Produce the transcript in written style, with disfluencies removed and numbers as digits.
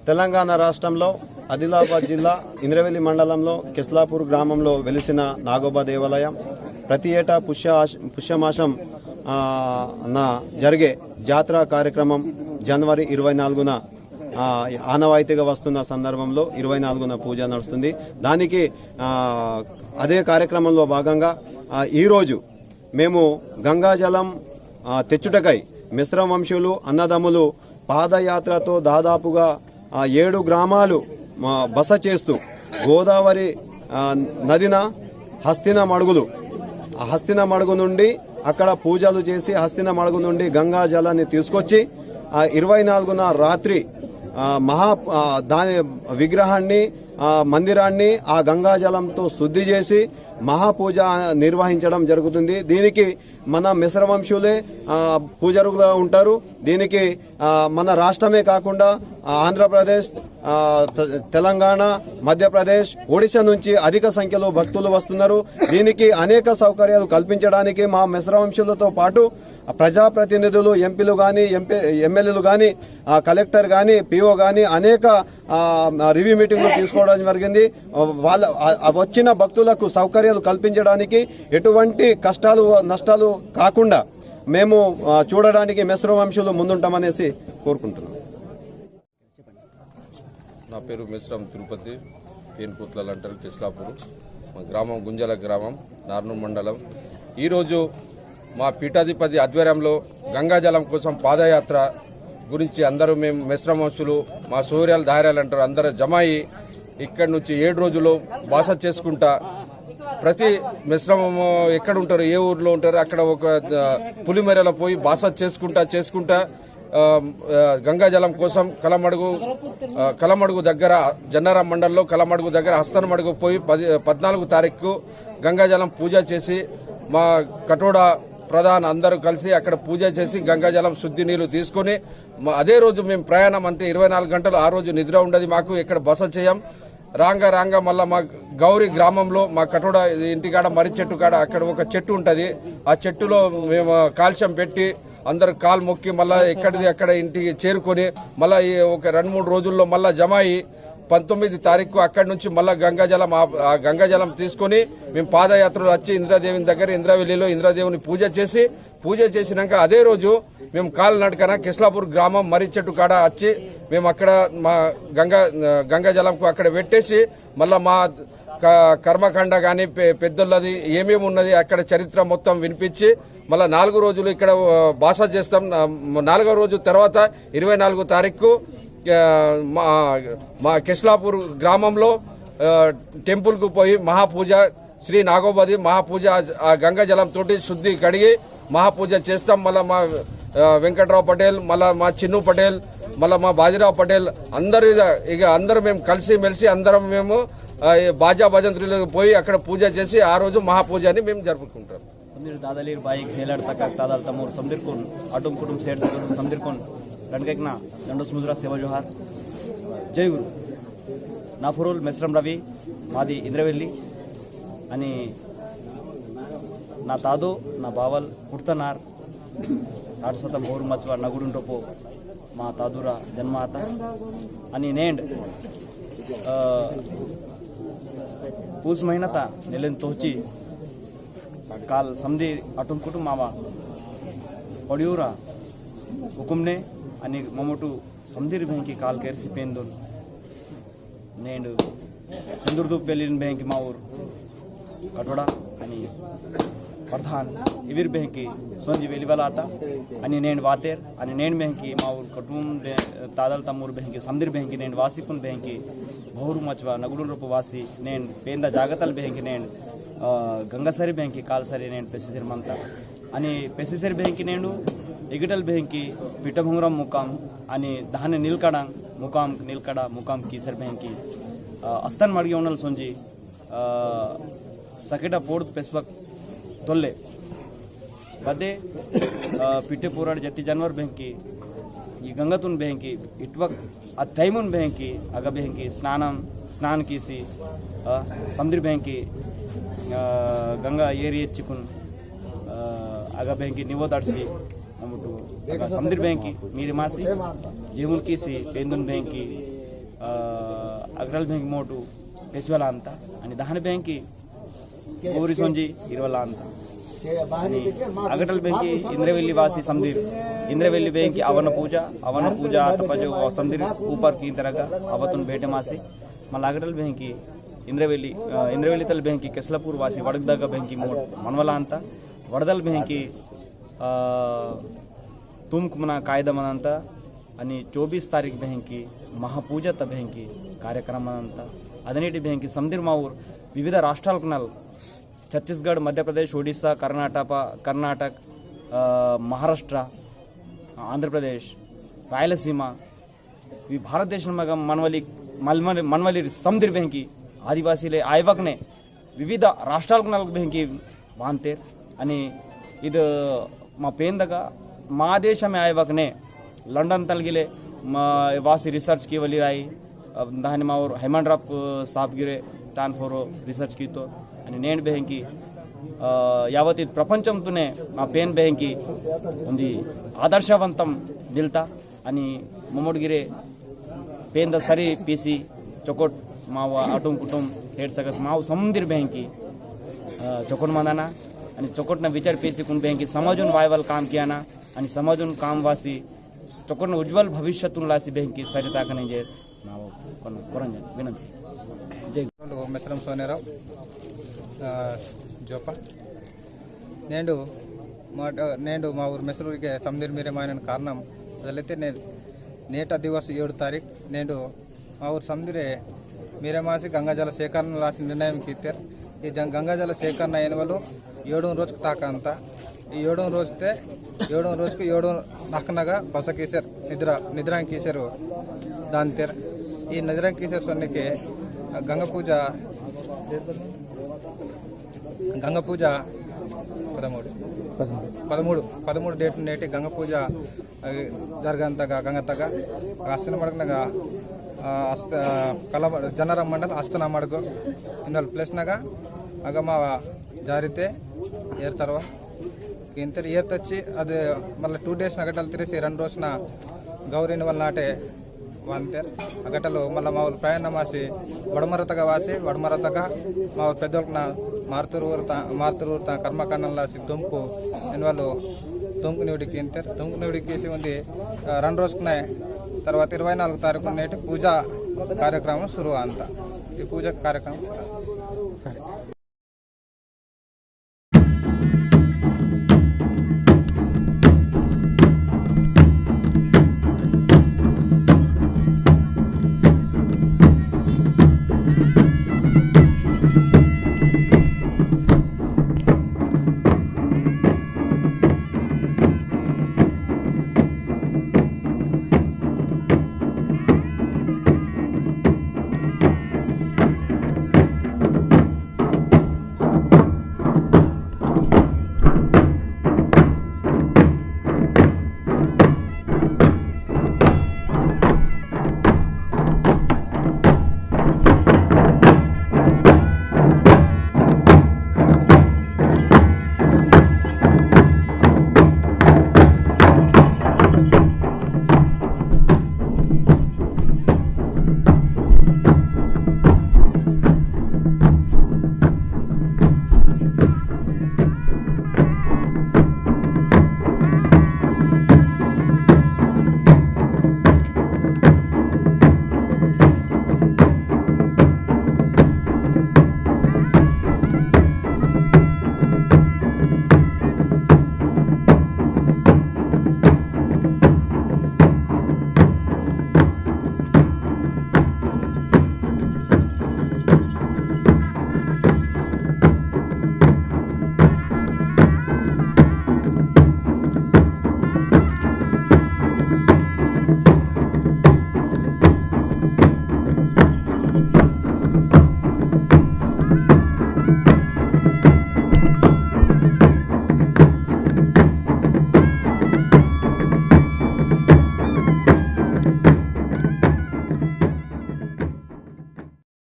తెలంగాణ రాష్ట్రంలో ఆదిలాబాద్ జిల్లా ఇంద్రవెల్లి మండలంలో కిస్లాపూర్ గ్రామంలో వెలిసిన నాగోబా దేవాలయం ప్రతి ఏటా పుష్యమాసం జరిగే జాతర కార్యక్రమం జనవరి 24న ఆనవాయితీగా వస్తున్న సందర్భంలో 24న పూజ నడుస్తుంది. దానికి అదే కార్యక్రమంలో భాగంగా ఈరోజు మేము గంగాజలం తెచ్చుటకై మిశ్ర వంశులు అన్నదమ్ములు పాదయాత్రతో దాదాపుగా 7 గ్రామాలు బస చేస్తూ గోదావరి నదిన హస్తిన మడుగు నుండి అక్కడ పూజలు చేసి హస్తిన మడుగు నుండి గంగా జలాన్ని తీసుకొచ్చి 24న రాత్రి దాని విగ్రహాన్ని మందిరాన్ని ఆ గంగాజలంతో శుద్ధి చేసి మహాపూజ నిర్వహించడం జరుగుతుంది. దీనికి మన మిశ్రవంశులే పూజారులుగా ఉంటారు. దీనికి మన రాష్ట్రమే కాకుండా ఆంధ్రప్రదేశ్, తెలంగాణ, మధ్యప్రదేశ్, ఒడిశా నుంచి అధిక సంఖ్యలో భక్తులు వస్తున్నారు. దీనికి అనేక సౌకర్యాలు కల్పించడానికి మా మిశ్రవంశులతో పాటు ప్రజాప్రతినిధులు, ఎంపీలు కానీ ఎమ్మెల్యేలు కానీ, కలెక్టర్ కానీ, పిఓ కానీ అనేక రివ్యూ మీటింగ్లు తీసుకోవడం జరిగింది. వాళ్ళ వచ్చిన భక్తులకు సౌకర్యాలు కల్పించడానికి ఎటువంటి కష్టాలు నష్టాలు కాకుండా మేము చూడడానికి మిశ్రవంశులు ముందుంటామనేసి కోరుకుంటున్నాం. నా పేరు మిశ్రం తిరుపతి, పేనుకుట్ల అంటారు, కిస్లాపూర్. మా గ్రామం గుంజల గ్రామం, నార్నూర్ మండలం. ఈరోజు మా పీఠాధిపతి ఆధ్వర్యంలో గంగాజలం కోసం పాదయాత్ర గురించి అందరూ మేము మిశ్రవంశులు, మా సూర్యాలు ధార్యాలు అంటారు, అందరూ జమాయి ఇక్కడి నుంచి 7 రోజులు బాస చేసుకుంటా ప్రతి మిశ్రమము ఎక్కడ ఉంటారు, ఏ ఊర్లో ఉంటారు అక్కడ ఒక పులిమెరలో పోయి బాస చేసుకుంటా గంగాజలం కోసం కలమడుగు దగ్గర జన్నారం మండలంలో కలమడుగు దగ్గర హస్తన మడుగు పోయి 14వ తారీఖు గంగాజలం పూజ చేసి మా కటోడా ప్రధాన్ అందరూ కలిసి అక్కడ పూజ చేసి గంగాజలం శుద్ధి నీళ్లు తీసుకుని అదే రోజు మేము ప్రయాణం అంటే 24 గంటలు ఆ రోజు నిద్ర ఉండదు మాకు. ఇక్కడ బస చేయం. రాంగా మళ్ళా మా గౌరీ గ్రామంలో మా కటోడా ఇంటికాడ మర్రి చెట్టు కాడ అక్కడ ఒక చెట్టు ఉంటుంది. ఆ చెట్టులో మేము కాల్షియం పెట్టి అందరు కాలు మొక్కి మళ్ళా ఎక్కడిది అక్కడ ఇంటికి చేరుకొని మళ్ళా ఒక 2-3 రోజుల్లో మళ్ళా జమాయి 19వ తారీఖు అక్కడి నుంచి మళ్ళా గంగాజలం తీసుకుని మేము పాదయాత్రలు వచ్చి ఇంద్రాదేవిని దగ్గర ఇంద్రవెల్లిలో ఇంద్రాదేవిని పూజ చేసినాక అదే రోజు మేము కాలినడకన కిస్లాపూర్ గ్రామం మర్రి చెట్టు కాడ వచ్చి మేము అక్కడ మా గంగాజలంకు అక్కడ పెట్టేసి మళ్ళా మా కర్మకాండ కానీ పెద్దలది ఏమేమి ఉన్నది అక్కడ చరిత్ర మొత్తం వినిపించి మళ్ళా 4 రోజులు ఇక్కడ బాస చేస్తాం. 4వ రోజు తర్వాత 24వ తారీఖు మా కిస్లాపూర్ గ్రామంలో టెంపుల్ కు పోయి మహాపూజ శ్రీ నాగోబాది మహాపూజ ఆ గంగాజలం తోటి శుద్ధి కడిగి మహాపూజ చేస్తాం. మళ్ళా మా వెంకట్రావు పటేల్, మళ్ళా మా చిన్ను పటేల్, మళ్ళా మా బాజీరావు పటేల్ అందరూ అందరూ మేము కలిసి మెలిసి అందరం మేము బాజా భజంత్రులకు పోయి అక్కడ పూజ చేసి ఆ రోజు మహాపూజని మేము జరుపుకుంటాం. समदीर दादलीर बाईक सेलर तक तादाल तमोर समदीर कोन आटुम कुटुम सेड से समदीर कोन रणकेकना दंडोस मुजरा सेवा जोहार जय गुरु नाफुरुल मिश्रम रवि मादी इंद्रवेल्ली अनि ना तादो ना बावल पुर्तनार 60% भोर मचवा नगुडुंटोपो मा तादुरा जन्माता अनि नेंड पूस महिनाता नेलेन तोची काल समधी अटून कुटुंब मावा पडियूरा हुकुमने आणि ममोटू समधीर बँकी काल केरसी पेंदून नेंड चंद्रदूप वेलिन बँकी माऊर कठोडा आणि प्रधान इवीर बँकी सोंजी वेलीवाला आता आणि नेंड वातेर आणि नेंड बँकी माऊर कुटुंब तादल तमूर बँकी समधीर बँकी नेंड वासीकुन बँकी भौरू मचवा नगुडून रूप वासी नेंड पेंदा जागतल बँकी नेंड गंगासरी बँकी कालसरी नेंड पेसिसर ममता आणि पेसिसर बँकी नेंडू इगटल बँकी पिठभुंगरम मुकाम आणि दहाने नीलकडा मुकाम कीसर बँकी अस्तन मडगे उन्नल सोंजी सकेटा पोड पेसवक तोल्ले बदे पिठे पोराड जति जानवर बँकी ఈ గంగతున్ బెంకి ఇట్వక్ ఆ తైమున్ బెంకి అగ బెంకి స్నానం కీసి సముద్ర బెంకి గంగా ఏరి ఎచ్చుకున్ అగ బెంకి నివోదాడ్సి నమ్ముటు సముద్ర బెంకి మీరి మాసి జీవున్ కీసి పేందున్ బెంకి अग्रल बँक मोठू पेशवेला आणता आणि दहान बँकी गोरी सोंजी हिरवला आणता आणि अगटल बँकी इंद्रवेली वासी समदीर इंद्रवेली बँकी अवन पूजा तपजो समदीर ऊपर की तरह अवतुन भेटे मासी मళ్ళీ अगटल बँकी इंद्रवेली तल बँकी केसलापूर वासी वडगदग बँकी मोठ मनवला आणता वडदल बँकी तुमकुमना कायदमనంత आणि 24 तारीख बँकी महापूजा त बँकी కార్యక్రమనంత అదనేటి బँकी समदीर माऊर विविध राष्ट्राలకు నల్ ఛత్తీస్గఢ్ మధ్యప్రదేశ్ ఒడిస్సా కర్ణాటక మహారాష్ట్ర ఆంధ్రప్రదేశ్ రాయలసీమ ఈ భారతదేశంలో మనవలి समदीर बँकी ఆదివాసీలే ఆయవకనే వివిధ రాష్ట్రాలకు నల్ బँकी వాంతేర్ అని ఇది మా పేందగా మా దేశమే आयवकने लंडन तलगिले वासी रिसर्च की वली राई दाहने मावर हेमंड्रप साप गिरे तान फोरो रिसर्च की तो आणि नेण बँकी यावत प्रपंचमतुने मा पेन बँकी उंदी आदर्शवंतम दिलता आणि ममोडगिरे पेंद सरी पीसी चोकोट माव अटुम कुटुम हेड सगस माव समदीर बँकी चोकोट मदाना आणि चोकोटना विचार पेसी कुण बँकी समजून वायवल काम कियाना आणि समजून काम वासी चोकोटन उज्ज्वल भविष्यातून लासी बँकी सरिताकने जे नाव कोण विनंती जय మెసరం సోనేరావు జోప నేను మా ఊరు మెసరూరికి సమదీర్ మీరేమైన కారణం అదైతే నేను నేట దివస్ 7 తారీఖు నేను మా ఊరు సమదీరే మీరేమాసి గంగాజల సేకరణ లాసి నిర్ణయం కీతారు ఈ గంగాజల సేకరణ అయిన వాళ్ళు 7 రోజుకు తాక అంతా ఈ 7 రోజుకు 7 నక్కనగా బస కీసారు నిద్ర కీసారు దాని తెర ఈ నిద్ర కీసారు సొన్నికి గంగ పూజ 13 డేట్ నేటి గంగ పూజ జరగంతగా గంగతగా అస్తన మడగనగా ಜನರ ಮಂಡಲ ಅಸ್ತನ ಮಡಗು ಇನ್ನೊಂದು ಪ್ಲೇಸ್ನಾಗ ಆಗ ಮಾವ ಜಾರಿತೆ ಏರ್ತಾರವ ಇಂತರು ಏರ್ತಚ್ಚಿ ಅದು ಮళ్ళీ 2 days అగటలు తిరిసి 2 రోజున గౌరీని వాళ్ళ నాటే వాంతారు అగటలు మళ్ళీ మా వాళ్ళు ప్రయాణం వాసి వడమరతగా మా పెద్దోళ్ళకి మారుతూరు ఊరు కర్మకాండం లాసి తుంపు నేను వాళ్ళు తుంకు నివిడికి ఇంటారు తుంకు నివిడికేసి ఉంది 2 రోజుకున్నాయి తర్వాత 24 తారీఖు నేటి పూజా కార్యక్రమం శురు అంతా ఈ పూజ కార్యక్రమం